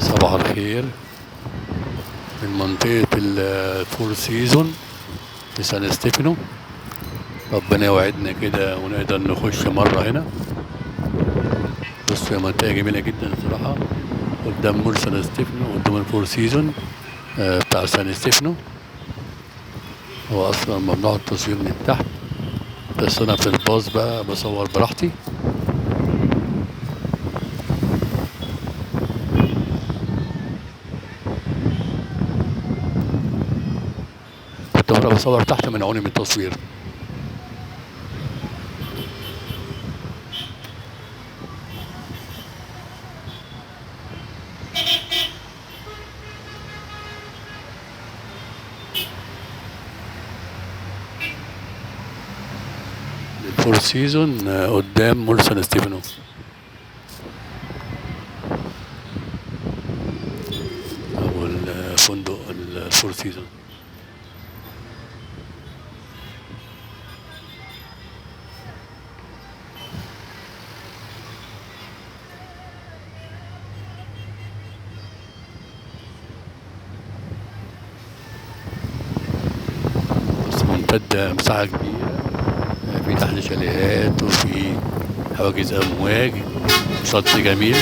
صباح الخير. من منطقة الفور سيزون في سان ستيفانو. ربنا يوعدنا كده ونقدر نخش مرة هنا. بصوا، هي منطقة جميلة جدا الصراحة، قدام مول سان ستيفانو، قدام الفور سيزون بتاع سان ستيفانو. هو أصلا ممنوع التصوير من تحت، بس أنا في الباص بقى بصور براحتي. كنت مرة بصور تحت منعوني من التصوير. الفور سيزون قدام مول سان ستيفانو. أو الفندق الفور سيزون. بس ممتد مساحة كبيرة، في تحت شاليهات وفي حواجز أمواج، شط جميل.